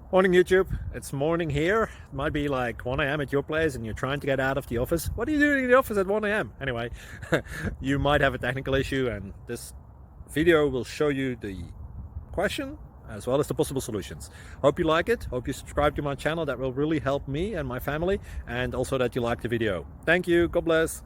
Morning YouTube, it's morning here. It might be like 1 a.m. at your place and you're trying to get out of the office. What are you doing in the office at 1 a.m.? Anyway, you might have a technical issue and this video will show you the question as well as the possible solutions. Hope you like it, hope you subscribe to my channel. That will really help me and my family, and also that you like the video. Thank you, God bless.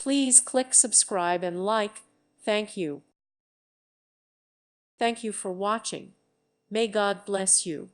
Please click subscribe and like. Thank you. Thank you for watching. May God bless you.